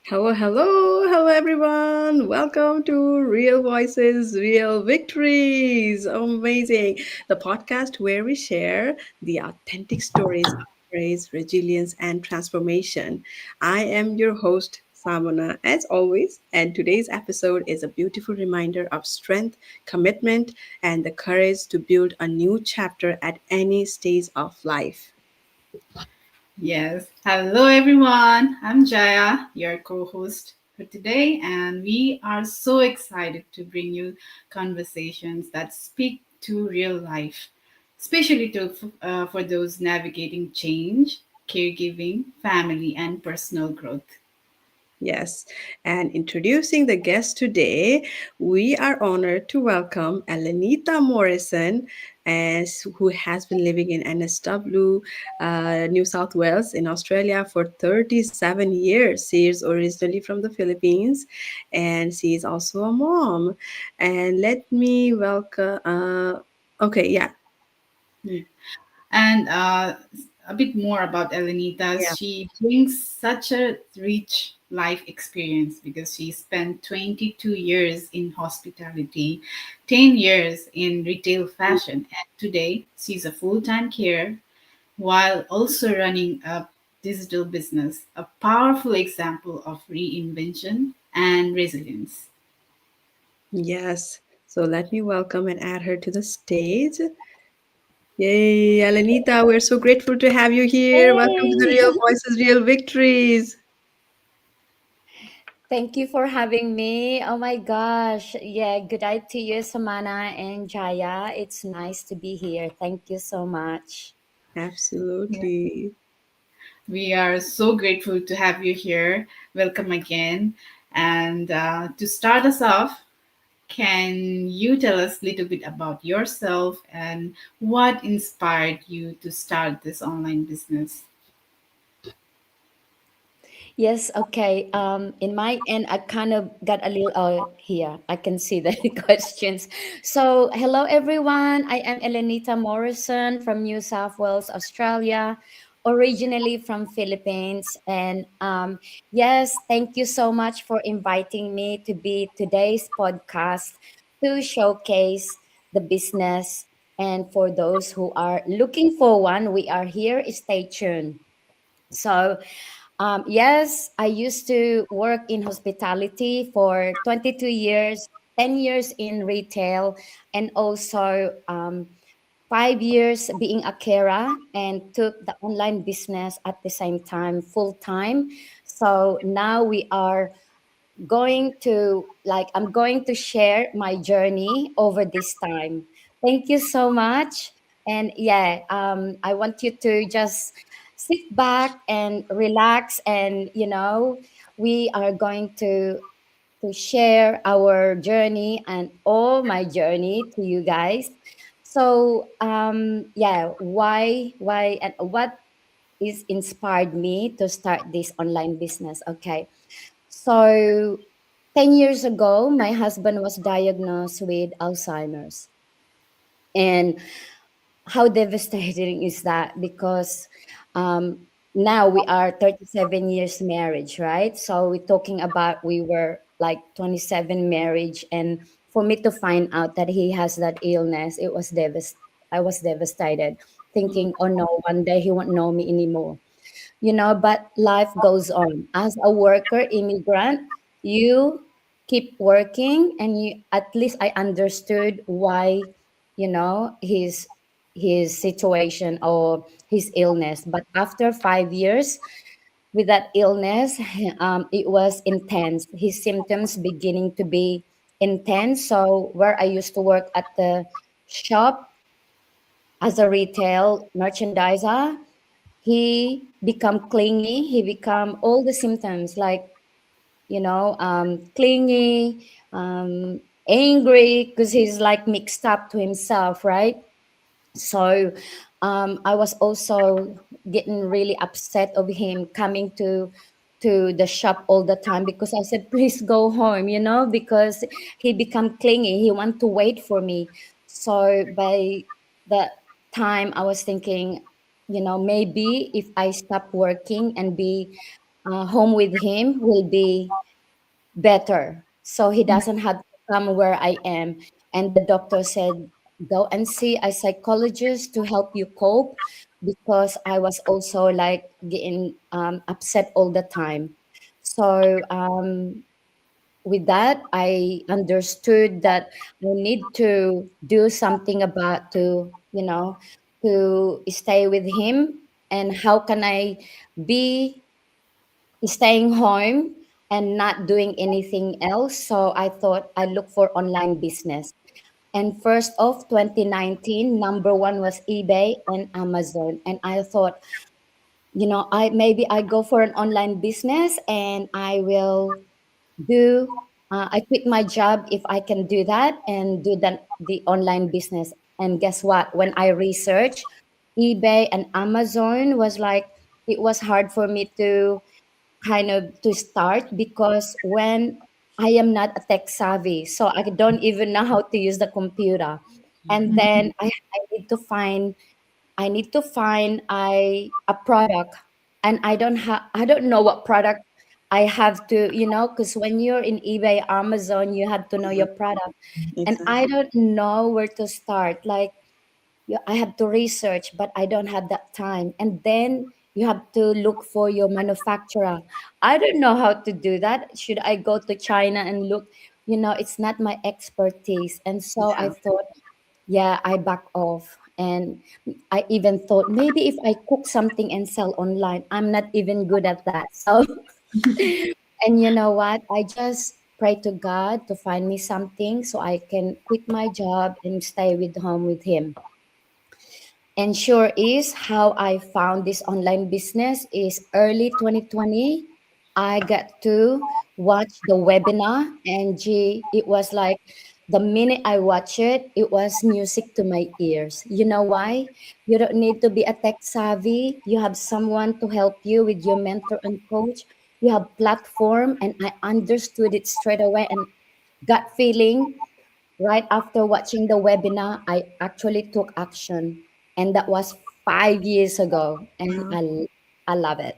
Hello, everyone. Welcome to Real Voices, Real Victories. Amazing. The podcast where we share the authentic stories of grace, resilience, and transformation. I am your host, Samana, as always, and today's episode is a beautiful reminder of strength, commitment, and the courage to build a new chapter at any stage of life. Yes. Hello, everyone. I'm Jaya, your co host for today, and we are so excited to bring you conversations that speak to real life, especially for those navigating change, caregiving, family, and personal growth. Yes, and introducing the guest today, we are honored to welcome Elenita Morrison, who has been living in NSW, New South Wales, in Australia for 37 years. She is originally from the Philippines, and she is also a mom. And let me welcome. Okay, yeah, Yeah. And a bit more about Elenita. yeah. She brings such a rich life experience because she spent 22 years in hospitality, 10 years in retail fashion, and today she's a full time carer while also running a digital business, a powerful example of reinvention and resilience. Yes. So let me welcome and add her to the stage. Yay, Alanita, we're so grateful to have you here. Welcome to the Hey, Real Voices, Real Victories. thank you for having me. Oh my gosh. Yeah, good night to you, Samana and Jaya. It's nice to be here. Thank you so much. Absolutely. We are so grateful to have you here. Welcome again. And to start us off, can you tell us a little bit about yourself and what inspired you to start this online business? Yes, okay. In my end, I kind of got a little here. I can see the questions. So, hello everyone. I am Elenita Morrison from New South Wales, Australia, originally from Philippines. And yes, thank you so much for inviting me to be today's podcast to showcase the business. And for those who are looking for one, we are here. Stay tuned. So, yes, I used to work in hospitality for 22 years, 10 years in retail, and also 5 years being a carer, and took the online business at the same time, full time. So now we are I'm going to share my journey over this time. Thank you so much. And yeah, I want you to just sit back and relax, and we are going to share our journey and all my journey to you guys. So yeah, why and what is inspired me to start this online business? Okay, so 10 years ago, my husband was diagnosed with Alzheimer's. And how devastating is that? Because now we are 37 years marriage, right? So we're talking about we were like 27 marriage. And for me to find out that he has that illness, I was devastated, thinking, oh no, one day he won't know me anymore. But life goes on. As a worker immigrant, you keep working, and you at least I understood why, his situation or his illness. But after 5 years with that illness, it was intense. His symptoms beginning to be intense. So where I used to work at the shop as a retail merchandiser, he become clingy. He become all the symptoms like clingy, angry, because he's like mixed up to himself, right? So I was also getting really upset of him coming to the shop all the time, because I said, please go home, because he become clingy. He want to wait for me. So by that time, I was thinking, maybe if I stop working and be home with him will be better. So he doesn't have to come where I am. And the doctor said, go and see a psychologist to help you cope because I was also like getting upset all the time. So with that, I understood that I need to do something about to stay with him, and how can I be staying home and not doing anything else. So I thought I look for online business. And first of 2019, number one was eBay and Amazon. And I thought, I maybe I go for an online business and I will do. I quit my job if I can do that and do the online business. And guess what? When I researched, eBay and Amazon was like it was hard for me to kind of to start because when I am not a tech savvy, so I don't even know how to use the computer. And then I need to find a product, and I don't know what product I have to, because when you're in eBay, Amazon, you have to know your product. And I Exactly. don't know where to start. Like I have to research, but I don't have that time. And then you have to look for your manufacturer. I don't know how to do that. Should I go to China and look? It's not my expertise. And so I Yeah. thought, yeah, I back off. And I even thought maybe if I cook something and sell online, I'm not even good at that. So, and you know what? I just pray to God to find me something so I can quit my job and stay with home with Him. And sure is how I found this online business is early 2020. I got to watch the webinar, and gee, it was like the minute I watch it, it was music to my ears. You know why? You don't need to be a tech savvy. You have someone to help you with your mentor and coach. You have platform, and I understood it straight away and gut feeling. Right after watching the webinar, I actually took action, and that was 5 years ago, and Wow. I love it.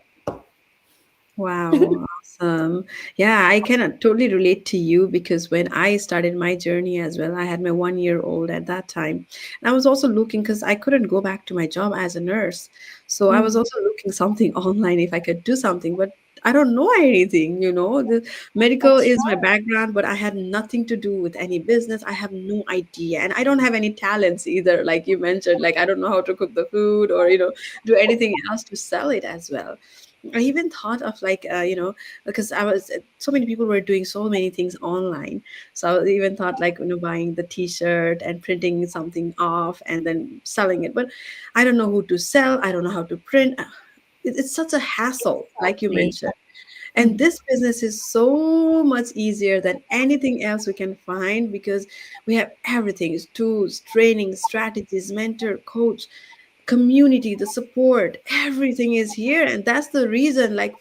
Wow, awesome. Yeah, I can totally relate to you because when I started my journey as well, I had my 1 year old at that time. And I was also looking because I couldn't go back to my job as a nurse. So I was Mm, also looking something online if I could do something, but I don't know anything. The medical that's is my right. background, but I had nothing to do with any business. I have no idea. And I don't have any talents either, like you mentioned. Like I don't know how to cook the food or do anything else to sell it as well. I even thought of because so many people were doing so many things online. So I even thought like buying the T-shirt and printing something off and then selling it. But I don't know who to sell. I don't know how to print. It's such a hassle, like you Exactly. mentioned. And Mm, this business is so much easier than anything else we can find because we have everything: it's tools, training, strategies, mentor, coach, community, the support, everything is here. And that's the reason like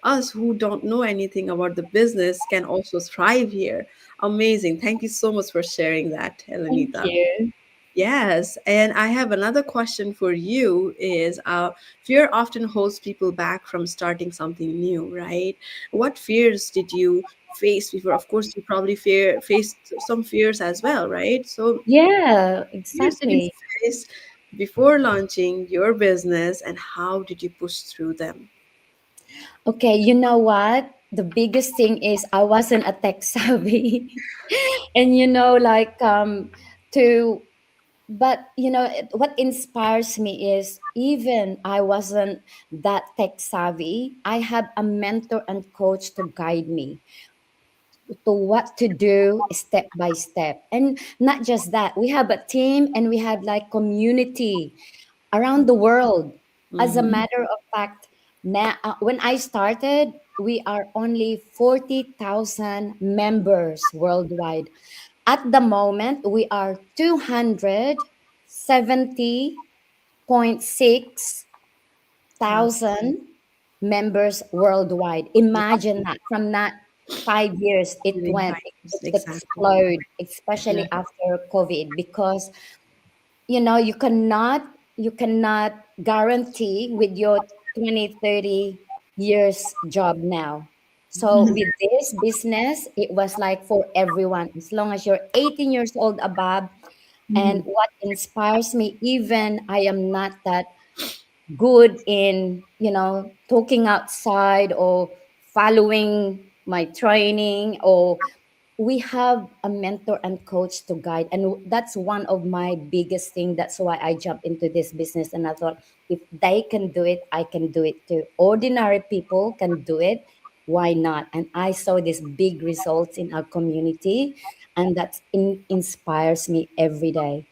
us who don't know anything about the business can also thrive here. Amazing. Thank you so much for sharing that, thank Elenita. you. Yes, and I have another question for you is fear often holds people back from starting something new, right? What fears did you face before? Of course, you probably faced some fears as well, right? So Yeah, fears did you exactly. face before launching your business and how did you push through them? Okay, you know what? The biggest thing is I wasn't a tech savvy. And like to but what inspires me is even I wasn't that tech savvy, I have a mentor and coach to guide me to what to do step by step. And not just that, we have a team and we have like community around the world. As a Mm-hmm. matter of fact, now when I started, we are only 40,000 members worldwide. At the moment, we are 270,600,000 members worldwide. Imagine that from that 5 years, it Within went, 5 years, it exactly. exploded, Yeah. especially after COVID, because you cannot guarantee with your 20, 30. years job now. So with this business, it was like for everyone, as long as you're 18 years old above. And Mhm. what inspires me, even I am not that good in, talking outside or following my training, or we have a mentor and coach to guide, and that's one of my biggest thing. That's why I jumped into this business, and I thought, if they can do it, I can do it too. Ordinary people can do it, why not? And I saw these big results in our community, and that inspires me every day.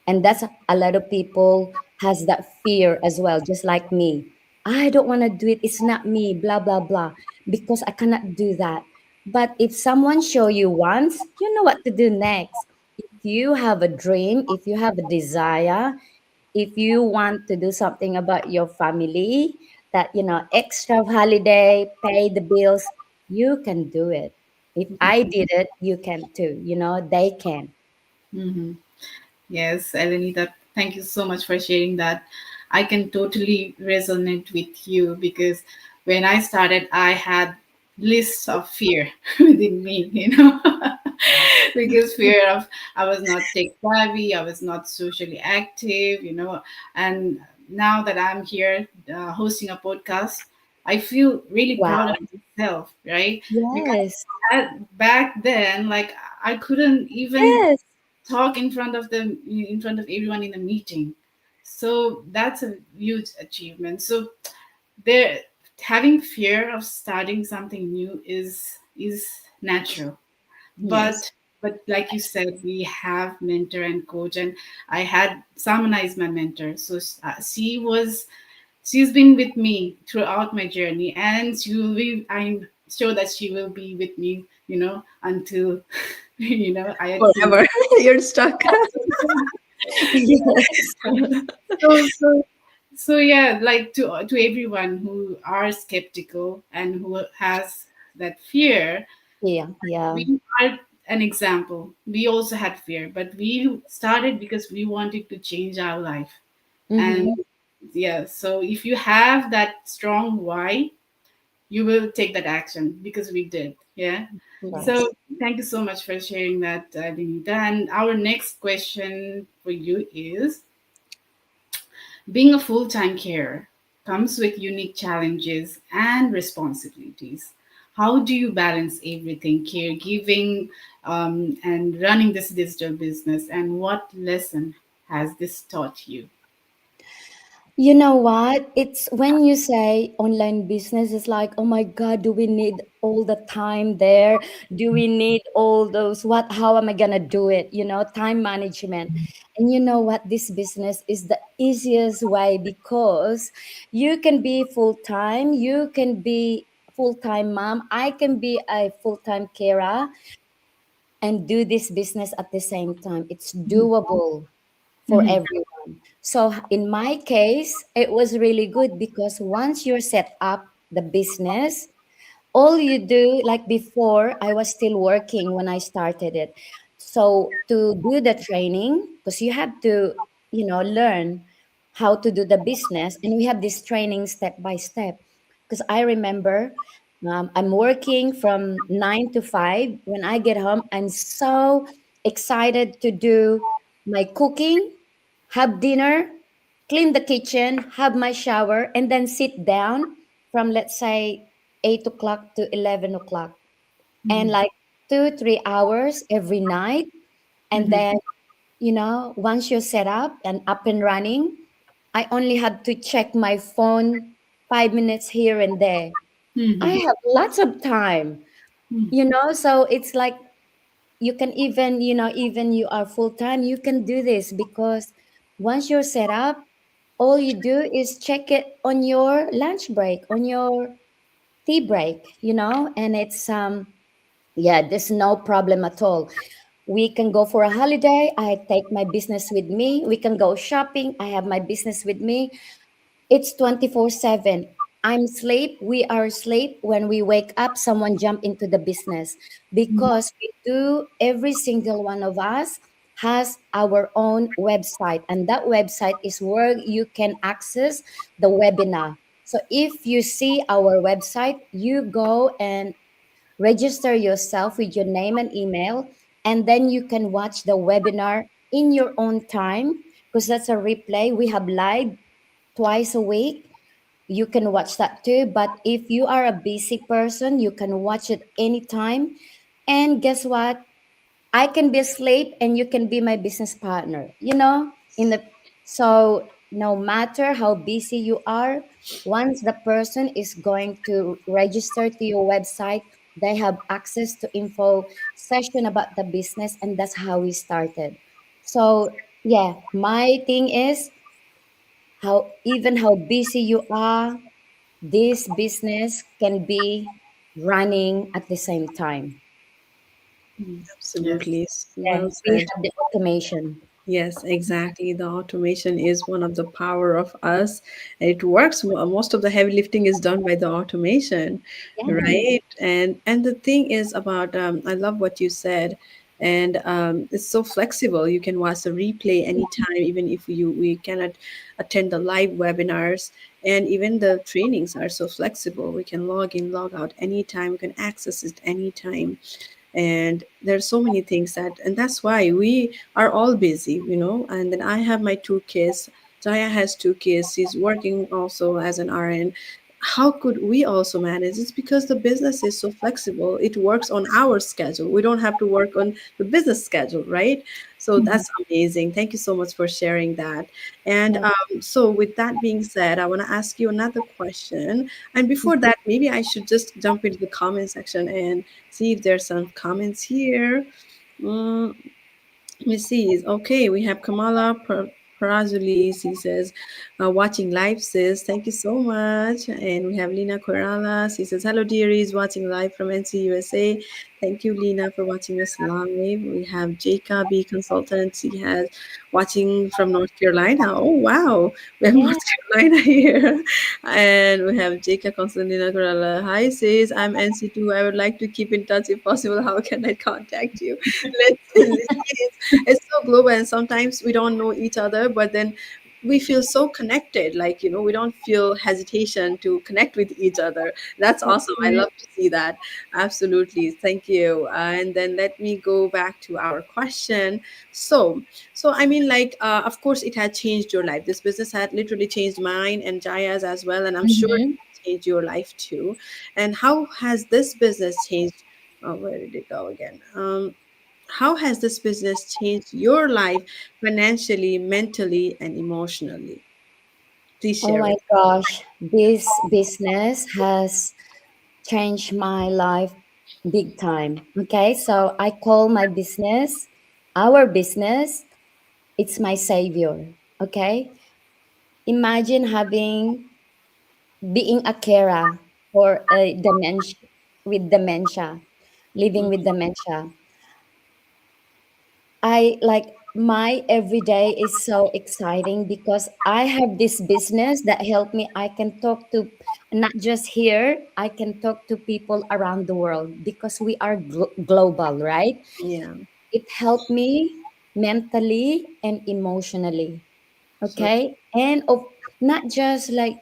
And that's a lot of people has that fear as well, just like me. I don't want to do it, it's not me, blah blah blah, because I cannot do that. But if someone show you once, you know what to do next. If you have a dream, if you have a desire, if you want to do something about your family, that, extra holiday, pay the bills, you can do it. If I did it, you can too. They can. Mhm. Yes, Elenita, thank you so much for sharing that. I can totally resonate with you because when I started, I had lists of fear within me, because fear of I was not tech savvy, I was not socially active, and now that I'm here hosting a podcast, I feel really proud of Wow. myself, right? Because Yes. back then, like I couldn't even Yes. talk in front of everyone in a meeting, so that's a huge achievement. So there, having fear of starting something new is natural, Yes. but like you said, we have mentor and coach, and I had Samana is my mentor, so she's been with me throughout my journey, and I'm sure that she will be with me, until I achieve. Forever. You're stuck. Yes. so so so yeah, like to everyone who are skeptical and who has that fear, Yeah. Yeah. we are an example. We also had fear, but we started because we wanted to change our life. And Mm-hmm. yeah, so if you have that strong why, you will take that action, because we did. Yeah. So Yes. thank you so much for sharing that, Dinita. And our next question for you is, being a full time carer comes with unique challenges and responsibilities. How do you balance everything, caregiving, and running this digital business? And what lesson has this taught you? You know what? It's when you say online business, it's like, oh my God, do we need all the time there? Do we need all those? How am I going to do it? Time management. And you know what? This business is the easiest way, because you can be full time, you can be full time mom, I can be a full time carer and do this business at the same time. It's doable for Mhm, everyone. So in my case, it was really good, because once you're set up the business, all you do, like before, I was still working when I started it. So to do the training, because you have to, learn how to do the business, and we have this training step by step. Because I remember, I'm working from 9 to 5. When I get home, I'm so excited to do my cooking, have dinner, clean the kitchen, have my shower, and then sit down from, let's say, 8 o'clock to 11 o'clock, and mhm, like 2 3 hours every night. And mhm, then, once you're set up and running, I only have to check my phone 5 minutes here and there. I mhm, have lots of time, mhm, so it's like, you can even, even you are full time, you can do this, because once you're set up, all you do is check it on your lunch break, on your tea break, and it's yeah, there's no problem at all. We can go for a holiday, I take my business with me. We can go shopping, I have my business with me. It's 24/7. I'm asleep, we are asleep. When we wake up, someone jump into the business, mhm, because we do, every single one of us has our own website, and that website is where you can access the webinar. So if you see our website, you go and register yourself with your name and email, and then you can watch the webinar in your own time because that's a replay. We have live twice a week. You can watch that too. But if you are a busy person, you can watch it anytime. And guess what? I can be asleep and you can be my business partner. In the so no matter how busy you are, once the person is going to register to your website, they have access to info session about the business, and that's how we started. So yeah, my thing is how even how busy you are, this business can be running at the same time. Mm. Yes. Absolutely. Well And we said. have the automation. Yes, exactly. The automation is one of the power of us. It works. Most of the heavy lifting is done by the automation, Yeah. right? And the thing is about I love what you said, and it's so flexible. You can watch the replay anytime, even if we cannot attend the live webinars. And even the trainings are so flexible. We can log in, log out anytime. We can access it anytime, and there's so many things that, and that's why we are all busy, and then I have my two kids. Jaya has two kids, she's working also as an RN. How could we also manage? It's because the business is so flexible, it works on our schedule, we don't have to work on the business schedule, right? So Mhm. that's amazing. Thank you so much for sharing that. And Yeah. so with that being said, I want to ask you another question. And before that, maybe I should just jump into the comment section and see if there's some comments here. Mm, let me see. Okay, we have Kamala Parazulis. He says, watching live, sis. Thank you so much. And we have Lina Corrales. He says, hello, dearies, watching live from NC USA. Thank you, Lina, for watching us live. We have Jacob B. Consultant. He has watching from North Carolina. Oh, wow. We have Yeah. North Carolina here. And we have Jacob Constantina Corrales. Hi, sis. I'm NC2. I would like to keep in touch if possible. How can I contact you? Let's see. It's so global, and sometimes we don't know each other, but then we feel so connected, like, we don't feel hesitation to connect with each other. That's awesome. I Mhm. love to see that. Absolutely. Thank you. And then let me go back to our question. So I mean, like, of course it had changed your life. This business had literally changed mine and Jaya's as well, and I'm sure it Mhm. changed your life too. And how has this business changed? Oh, where did it go again? How has this business changed your life financially, mentally, and emotionally? Please Oh share my it. gosh, this business has changed my life big time. Okay, so I call my business, our business, it's my savior. Okay, imagine being a carer for a dementia, living with dementia. I like my everyday is so exciting because I have this business that help me. I can talk to not just here, I can talk to people around the world because we are global, right? Yeah. It helped me mentally and emotionally. So Okay. And of not just like,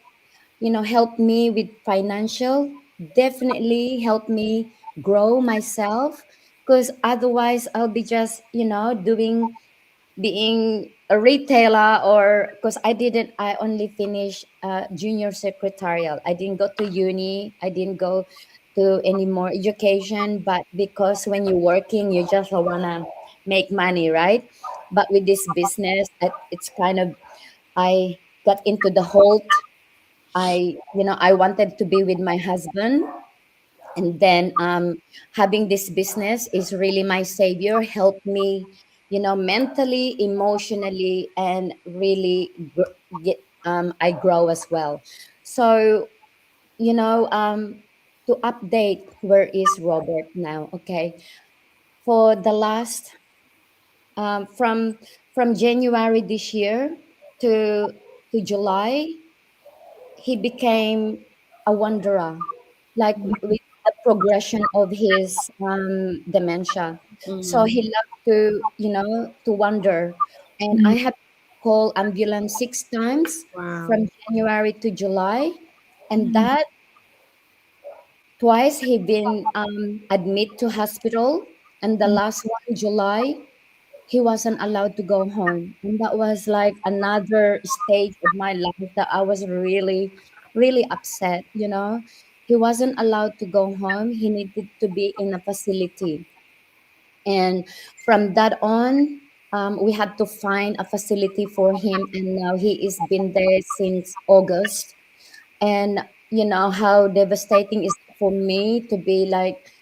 help me with financial, definitely help me grow myself because otherwise I'll be just, doing being a retailer or because I only finished junior secretarial. I didn't go to uni, I didn't go to any more education, but because when you're working you just want to make money, right? But with this business it's kind of I got into the whole. I wanted to be with my husband, and then having this business is really my savior, helped me, mentally, emotionally, and really I grow as well. So, you know um to update, where is Robert now? Okay, for the last from January this year to July, he became a wanderer, like with the progression of his dementia. So mhm. he loved to wander, and I Mhm. had to call ambulance 6 times Wow. from January to July. and that twice he been admit to hospital, and the last one July he wasn't allowed to go home, and that was like another stage of my life that I was really upset. He wasn't allowed to go home. He needed to be in a facility, and from that on, we had to find a facility for him, and now he is been there since August. And you know how devastating is for me to be like,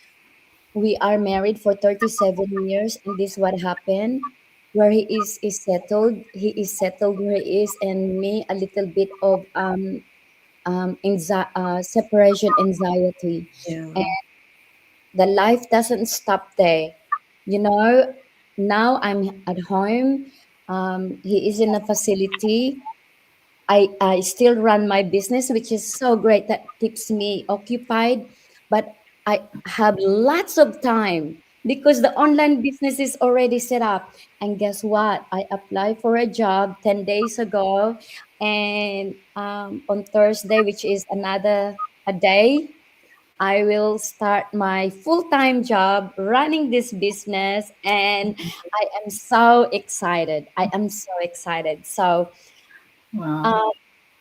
we are married for 37 years, and this what happened. Where he is settled where he is, and me a little bit of separation anxiety. Yeah. And the life doesn't stop there. You know, now I'm at home. He is in a facility. I still run my business, which is so great, that keeps me occupied. But I have lots of time because the online business is already set up. And guess what? I applied for a job 10 days ago. And on Thursday, which is another a day, I will start my full time job running this business. And I am so excited. I am so excited. So, Wow. uh,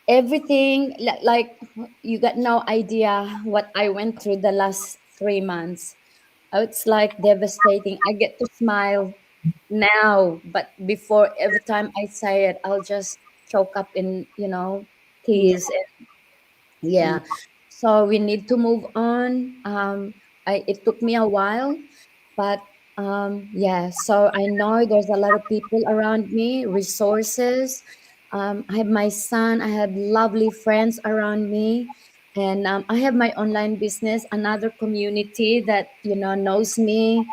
everything like, you got no idea what I went through the last 3 months. Oh, it's like devastating. I get to smile now, but before, every time I say it, I'll just choke up in Yeah. tears. Yeah. So we need to move on. It took me a while, but yeah. So I know there's a lot of people around me, resources. I have my son. I have lovely friends around me, and I have my online business. Another community that knows me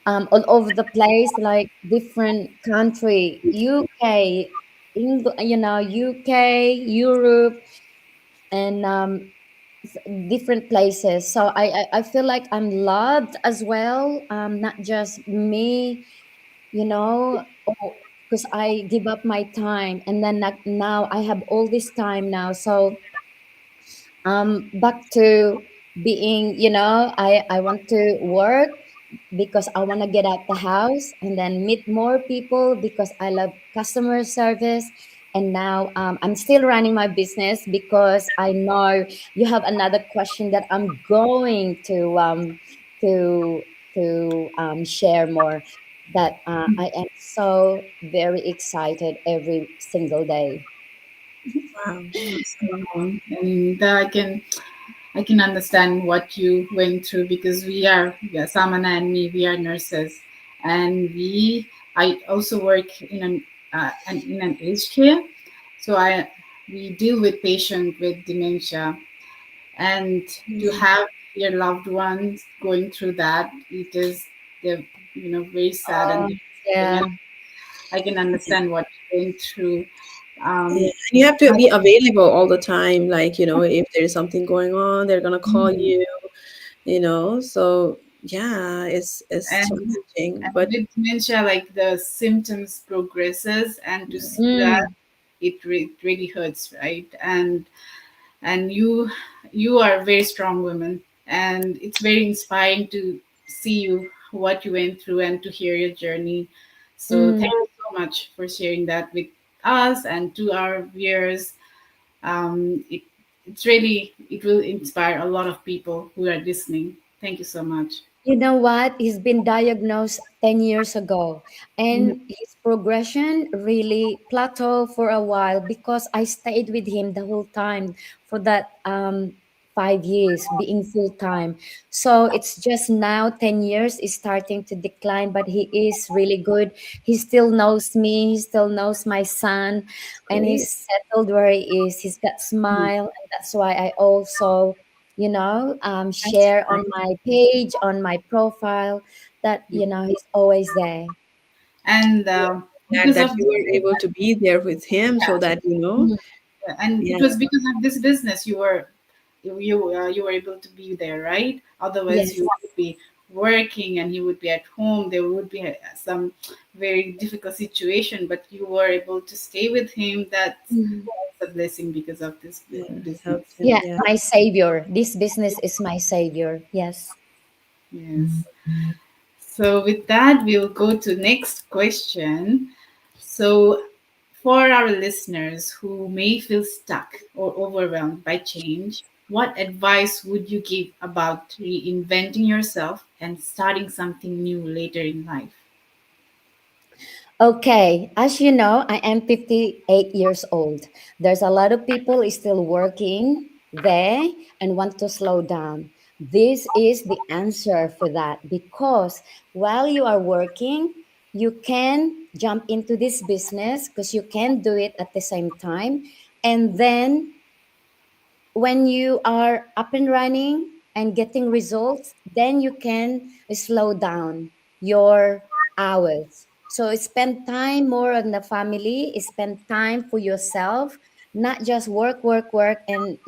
all over the place, like different country, UK, UK, Europe, and different places. So I feel like I'm loved as well. Not just me, because I give up my time, and then now I have all this time now. So back to being, I want to work because I want to get out the house, and then meet more people because I love customer service. And now I'm still running my business because I know you have another question that I'm going to share more. That I am so very excited every single day. Wow. Awesome. And I can understand what you went through because we are, yeah, Samana and me, we are nurses, and I also work in an aged care, so we deal with patients with dementia, and to have your loved ones going through that, it is they're very sad and Oh, devastating, and yeah. I can understand what you went through. Yeah, Um, and you have to I, be available all the time. Like, if there's something going on, they're gonna call mm, you. So yeah, it's and challenging, and but with dementia, like the symptoms progresses, and to see that, Mm. it really hurts, right? And you are a very strong woman, and it's very inspiring to see you what you went through and to hear your journey. So Mm. thank you so much for sharing that with us and to our viewers. It will inspire a lot of people who are listening. Thank you so much. You know what? He's been diagnosed 10 years ago, and his progression really plateaued for a while because I stayed with him the whole time for that 5 years being full time. So it's just now 10 years is starting to decline, but he is really good. He still knows me, he still knows my son, and great. he's settled where he is. He's got smile, and that's why I also That's share on my page, on my profile, that he's always there. and Glad because that of you were able to be there with him so that Mhm. and it yeah, was because of this business you were able to be there, right? Otherwise Yes. you would be. working and he would be at home, there would be some very difficult situation, but you were able to stay with him. That's Mhm. a blessing because of this Yeah, business. helped him. Yeah, Yeah. my savior. This business is my savior. Yes. Yes. So with that, we'll go to next question. So for our listeners who may feel stuck or overwhelmed by change, what advice would you give about reinventing yourself and starting something new later in life? Okay, as you know, I am 58 years old. There's a lot of people is still working there and want to slow down. This is the answer for that because while you are working, you can jump into this business because you can do it at the same time. And then when you are up and running and getting results, then you can slow down your hours. So spend time more on the family, spend time for yourself, not just work, work, work. And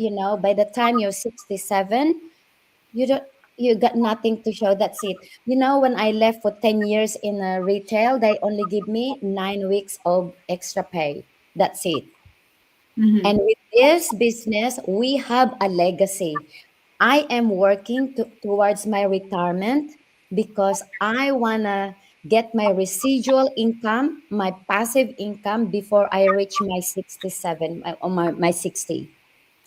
by the time you're 67, you don't you got nothing to show. That's it. When I left for 10 years in retail, they only give me 9 weeks of extra pay. That's it. Mm-hmm. And with this business, we have a legacy. I am working towards my retirement because I want to get my residual income, my passive income before I reach my 67 or my 60,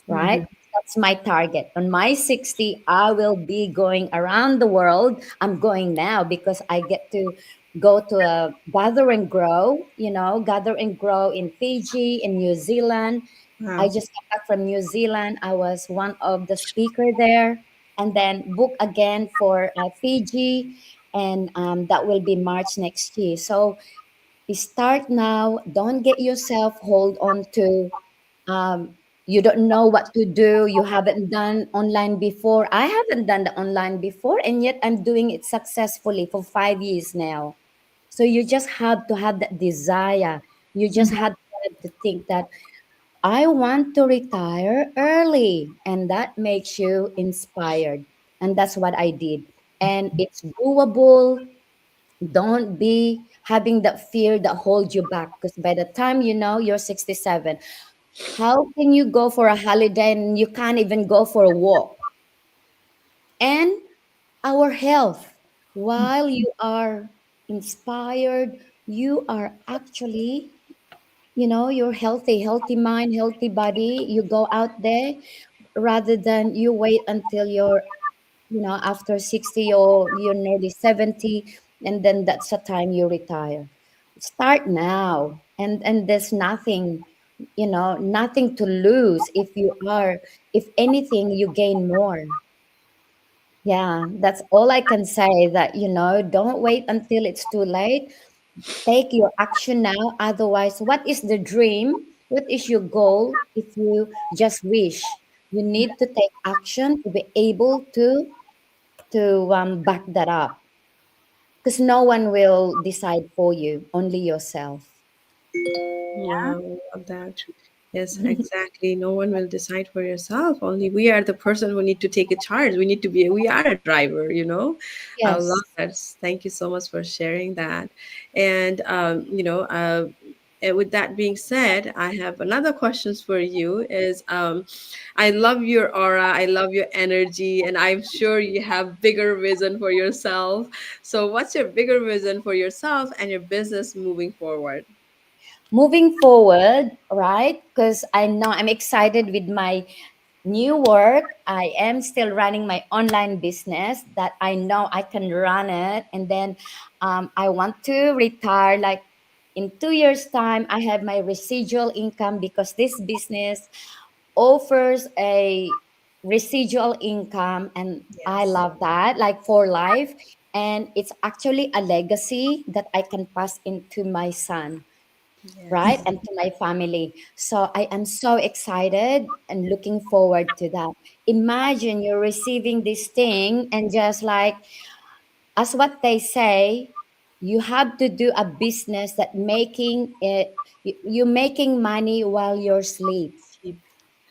right? Hmm. That's my target. On my 60, I will be going around the world. I'm going now because I get to go to a gather and grow in Fiji, in New Zealand. I Wow. just got back from New Zealand. I was one of the speaker there, and then book again for Fiji, and that will be March next year. So start now. Don't get yourself hold on to um, you don't know what to do. You haven't done online before. I haven't done the online before, and yet I'm doing it successfully for 5 years now. So you just have to have that desire. You just have to think that I want to retire early, and that makes you inspired. And that's what I did. And it's doable. Don't be having that fear that holds you back because by the time you're 67, how can you go for a holiday and you can't even go for a walk? And our health, while you are inspired, you are actually, you're healthy mind, healthy body. You go out there rather than you wait until you're, after 60 or you're nearly 70, and then that's the time you retire. Start now. And there's nothing, nothing to lose if anything, you gain more. Yeah, that's all I can say that, don't wait until it's too late. Take your action now. Otherwise, what is the dream? What is your goal if you just wish? You need to take action to be able to back that up because no one will decide for you, only yourself. Wow, love that. Yes, exactly. No one will decide for yourself. Only we are the person who need to take a charge. We are a driver, you know. I love Yes. that. Thank you so much for sharing that. And, with that being said, I have another questions for you is, I love your aura. I love your energy. And I'm sure you have bigger vision for yourself. So what's your bigger vision for yourself and your business moving forward? Moving forward, right? Because I know I'm excited with my new work. I am still running my online business that I know I can run it. And then I want to retire like in 2 years' time. I have my residual income because this business offers a residual income. And I Yes. love that, like for life. And it's actually a legacy that I can pass into my son, right? Yes. And to my family. So I am so excited and looking forward to that. Imagine you're receiving this thing and just like, as what they say, you have to do a business that making it, you're making money while you're asleep. Sleep.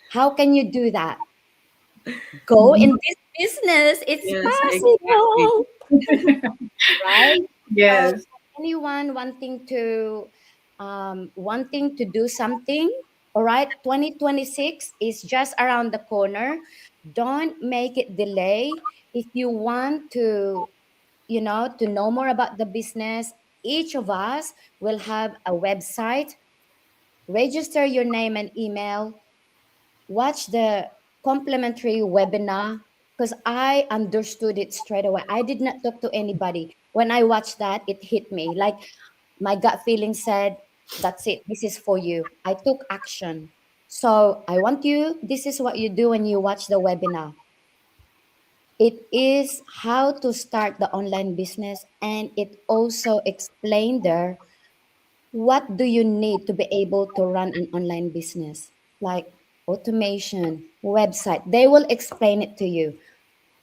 How can you do that? Go in this business. It's Yes, exactly. possible. right? So Yes. anyone wanting to do something, all right, 2026 is just around the corner. Don't make it delay. If you want to, to know more about the business, each of us will have a website. Register your name and email, watch the complimentary webinar, because I understood it straight away. I did not talk to anybody. When I watched that, it hit me. Like my gut feeling said, that's it. This is for you. I took action. So I want you, this is what you do when you watch the webinar. It is how to start the online business, and it also explained there what do you need to be able to run an online business, like automation, website. They will explain it to you.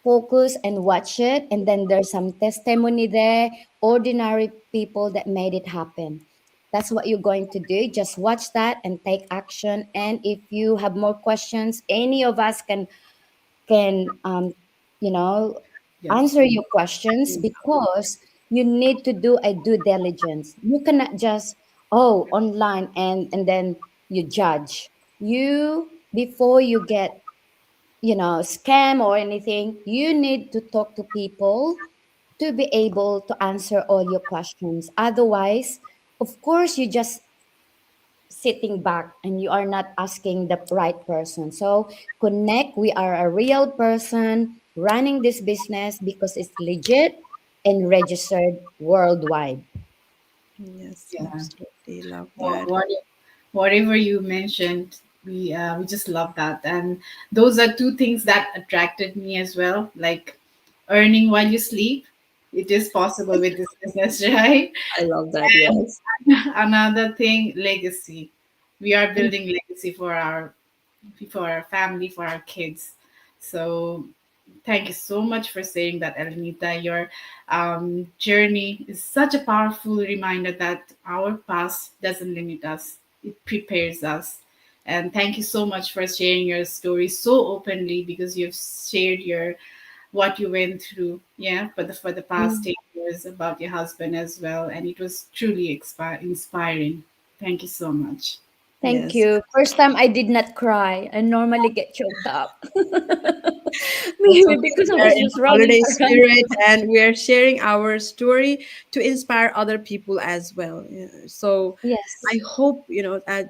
Focus and watch it, and then there's some testimony there, ordinary people that made it happen. That's what you're going to do. Just watch that and take action. And if you have more questions, any of us can you know Yes. answer your questions, because you need to do a due diligence. You cannot just, oh, online, and then you judge. You, before you get, scam or anything, you need to talk to people to be able to answer all your questions. Otherwise, of course, you just sitting back and you are not asking the right person. So connect. We are a real person running this business because it's legit and registered worldwide. Yes, Yeah. absolutely. Love What, that. what, whatever you mentioned, we just love that. And those are two things that attracted me as well. Like earning while you sleep. It is possible with this business, right? I love that. Yes. Another thing, legacy. We are building legacy for our family, for our kids. So thank you so much for saying that, Elenita. Your journey is such a powerful reminder that our past doesn't limit us; it prepares us. And thank you so much for sharing your story so openly, because you've shared your what you went through, yeah, for the past Mm. 10 years, about your husband as well, and it was truly inspiring. Thank you so much. Thank Yes. you. First time I did not cry. I normally get choked up. Also, Maybe because I we are was in just running holiday around. spirit and we are sharing our story to inspire other people as well. Yeah. So Yes. I hope,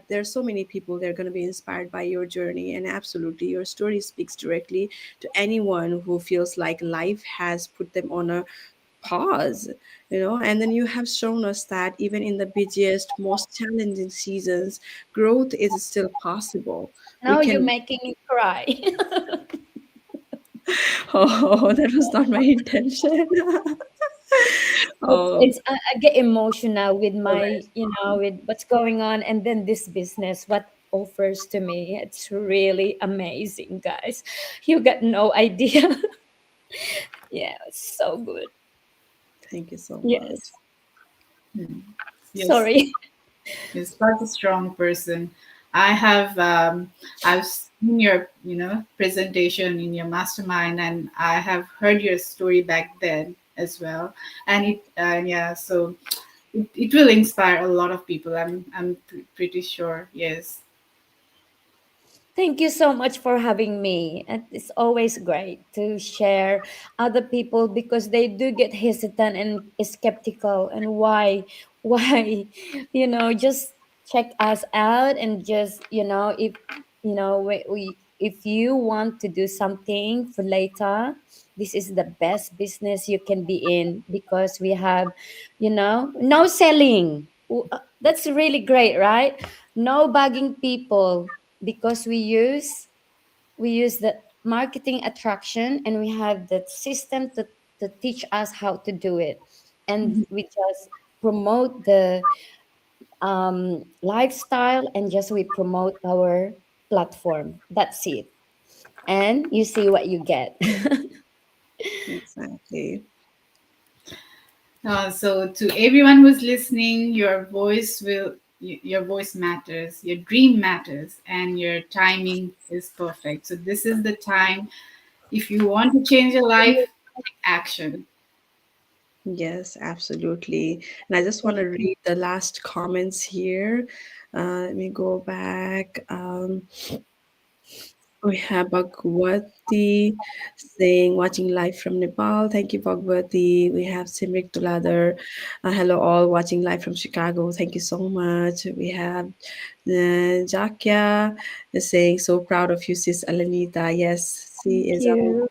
there's so many people that are going to be inspired by your journey. And absolutely, your story speaks directly to anyone who feels like life has put them on a pause, and then you have shown us that even in the busiest, most challenging seasons, growth is still possible. We Now you're can, making me cry. oh, that was not my intention. Oh, I get emotional with my, alright. with what's going on, and then this business, what offers to me. It's really amazing, guys. You got no idea. Yeah, it's so good. Thank you so much. Yes. Hmm. Yes. Sorry. You're such a strong person. I have I've seen your presentation in your mastermind, and I have heard your story back then as well. And it yeah, so it will inspire a lot of people. I'm pretty sure. Yes. Thank you so much for having me. And it's always great to share other people, because they do get hesitant and skeptical. And why? Why? Just check us out, and just, if, if you want to do something for later, this is the best business you can be in, because we have, no selling. That's really great, right? No bugging people, because we use the marketing attraction, and we have the system to teach us how to do it, and we just promote the lifestyle, and just we promote our platform. That's it, and you see what you get. Exactly. So to everyone who's listening, your voice matters, your dream matters, and your timing is perfect. So this is the time. If you want to change your life, take action. Yes, absolutely. And I just want to read the last comments here. Let me go back. We have Bhagwati saying, watching live from Nepal. Thank you, Bhagwati. We have Simrik Tuladar. Hello, all watching live from Chicago. Thank you so much. We have Jakya saying, so proud of you, sis Alanita. Yes, she Thank is. you.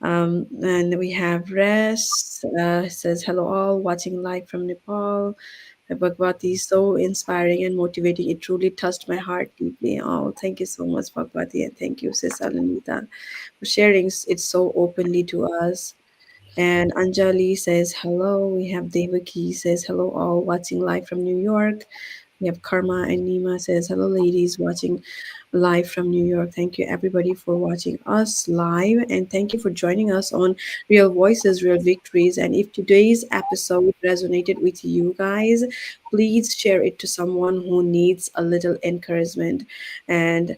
And we have Resh says, hello, all watching live from Nepal. Bhagwati, so inspiring and motivating. It truly touched my heart deeply. Oh, thank you so much, Bhagwati, and thank you, Sis Alanita, for sharing it so openly to us. And Anjali says hello. We have Devaki says hello, all watching live from New York. We have Karma and Nima says hello, ladies, watching live from New York. Thank you, everybody, for watching us live, and thank you for joining us on Real Voices, Real Victories. And if today's episode resonated with you guys, please share it to someone who needs a little encouragement. And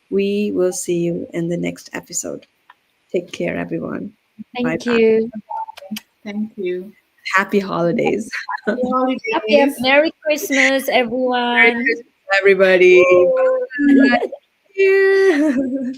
we will see you in the next episode. Take care, everyone. Bye Thank bye. you. Thank you. Happy holidays. Happy Happy holidays. Merry Christmas, Merry everyone. Christmas, everybody. Woo! Bye. Yeah.